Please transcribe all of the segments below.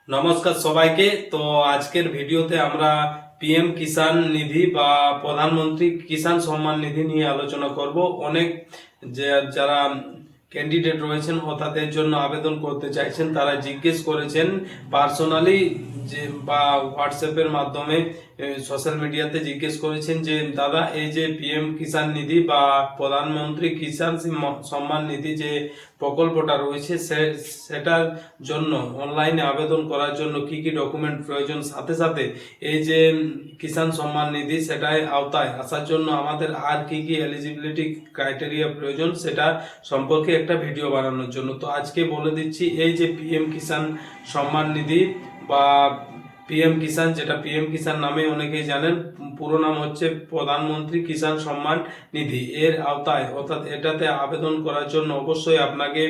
নমস্কার সবাইকে। তো আজকের ভিডিওতে আমরা পিএম কিষাণ নিধি বা প্রধানমন্ত্রী কিষাণ সম্মান নিধি নিয়ে আলোচনা করব। অনেক যারা ক্যান্ডিডেট রয়েছেন ও তাদের জন্য আবেদন করতে চাইছেন, তারা জিজ্ঞেস করেছেন পার্সোনালি যে বা হোয়াটসঅ্যাপের মাধ্যমে সোশ্যাল মিডিয়াতে জিজ্ঞেস করেছেন যে দাদা, এই যে পিএম কিষাণ নিধি বা প্রধানমন্ত্রী কিষাণ সম্মান নিধি যে প্রকল্পটা রয়েছে সেটার জন্য অনলাইনে আবেদন করার জন্য কি কি ডকুমেন্ট প্রয়োজন, সাথে সাথে এই যে কিষাণ সম্মান নিধি সেটাই আওতায় আসার জন্য আমাদের আর কি কি এলিজিবিলিটি ক্রাইটেরিয়া প্রয়োজন, সেটা সম্পর্কে একটা ভিডিও বানানোর জন্য। তো আজকে বলে দিচ্ছি, এই যে পিএম কিষাণ সম্মান নিধি বা পিএম কিষাণ, যেটা পিএম কিষাণ নামে অনেকেই জানেন, পুরো নাম হচ্ছে প্রধানমন্ত্রী কিষাণ সম্মান নিধি। এর আওতায় অর্থাৎ এটাতে আবেদন করার জন্য অবশ্যই আপনাকে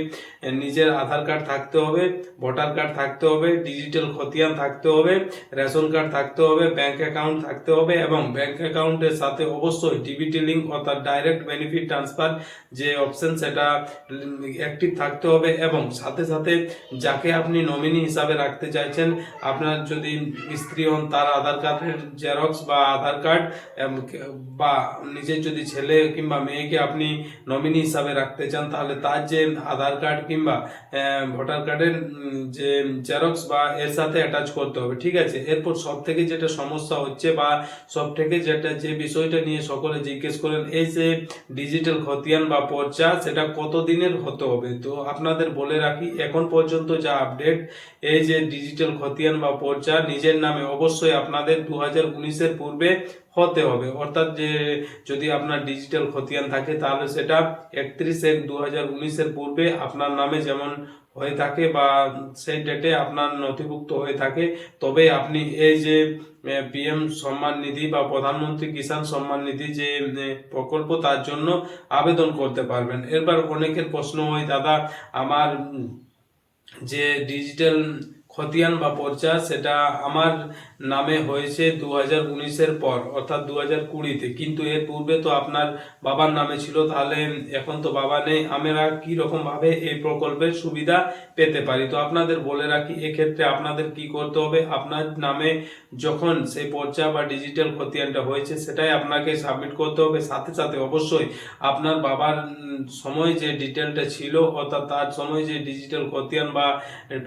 নিজের আধার কার্ড থাকতে হবে, ভোটার কার্ড থাকতে হবে, ডিজিটাল খতিয়ান থাকতে হবে, রেশন কার্ড থাকতে হবে, ব্যাংক অ্যাকাউন্ট থাকতে হবে এবং ব্যাংক অ্যাকাউন্টের সাথে অবশ্যই ডিবিটি লিঙ্ক অর্থাৎ ডাইরেক্ট বেনিফিট ট্রান্সফার যে অপশন সেটা অ্যাক্টিভ থাকতে হবে এবং সাথে সাথে যাকে আপনি নমিনি হিসাবে রাখতে চাইছেন, আপনার যদি স্ত্রী হন তার আধার কার্ডের জেরক্স বা আধার কার্ড, বা নিজের যদি ছেলে কিংবা মেয়েকে আপনি নমিনি হিসাবে রাখতে চান, তাহলে তার যে আধার কার্ড কিংবা ভোটার কার্ডের যে জেরক্স বা এর সাথে অ্যাটাচ করতে হবে। ঠিক আছে। এরপর সব থেকে যেটা সমস্যা হচ্ছে বা সব থেকে যে বিষয়টা নিয়ে সকলে জিজ্ঞেস করেন, এই যে ডিজিটাল খতিয়ান বা পর্চা সেটা কত দিনের হতে হবে। তো আপনাদের বলে রাখি, এখন পর্যন্ত যা আপডেট, এই যে ডিজিটাল খতিয়ান বা পর্চা নিজের নামে অবশ্যই আপনাদের 2019-এর পূর্বে হতে হবে। অর্থাৎ যে যদি আপনার ডিজিটাল খতিয়ান থাকে তাহলে সেটা 31/1/2019-এর পূর্বে আপনার নামে যেমন হয়ে থাকে বা সেই ডেটে আপনার নথিভুক্ত হয়ে থাকে, তবে আপনি এই যে পিএম সম্মান নিধি বা প্রধানমন্ত্রী কিষাণ সম্মান নিধি যে প্রকল্প তার জন্য আবেদন করতে পারবেন। এবার অনেকের প্রশ্ন হয়, দাদা আমার যে ডিজিটাল খতিয়ান বা পর্চা সেটা আমার নামে হয়েছে 2019-এর পর অর্থাৎ 2020-তে, কিন্তু এর পূর্বে তো আপনার বাবার নামে ছিল, তাহলে এখন তো বাবা নেই, আমরা কি রকম ভাবে এই প্রকল্পের সুবিধা পেতে পারি। তো আপনাদের বলে রাখি, এক্ষেত্রে আপনাদের কি করতে হবে, আপনার নামে যখন সেই পর্চা বা ডিজিটাল খতিয়ানটা হয়েছে সেটাই আপনাকে সাবমিট করতে হবে। সাথে সাথে অবশ্যই আপনার বাবার সময় যে ডিটেলটা ছিল অর্থাৎ তার সময় যে ডিজিটাল খতিয়ান বা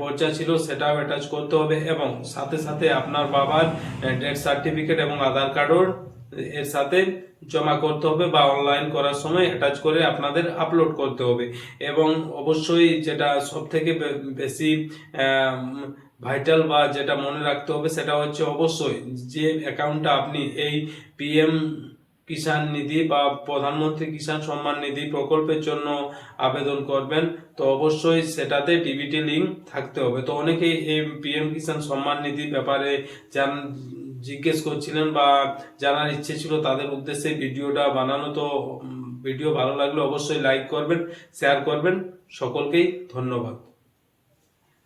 পর্চা ছিল সেটাও অ্যাটাচ করতে হবে এবং সাথে সাথে আপনার বাবার ডেথ সার্টিফিকেট এবং আধার কার্ডও এর সাথে জমা করতে হবে বা অনলাইন করার সময় অ্যাটাচ করে আপনাদের আপলোড করতে হবে। এবং অবশ্যই যেটা সব থেকে বেশি ভাইটাল বা যেটা মনে রাখতে হবে সেটা হচ্ছে অবশ্যই যে অ্যাকাউন্টটা আপনি এই পিএম কিষাণ নিধি বা প্রধানমন্ত্রী কিষাণ সম্মান নিধি প্রকল্পের জন্য আবেদন করবেন, তো অবশ্যই সেটাতে ডিবিটি লিঙ্ক থাকতে হবে। তো অনেকেই এই পিএম কিষাণ সম্মান নিধির ব্যাপারে জিজ্ঞেস করছিলেন বা জানার ইচ্ছে ছিল, তাদের উদ্দেশ্যে ভিডিওটা বানানো। তো ভিডিও ভালো লাগলে অবশ্যই লাইক করবেন, শেয়ার করবেন। সকলকেই ধন্যবাদ।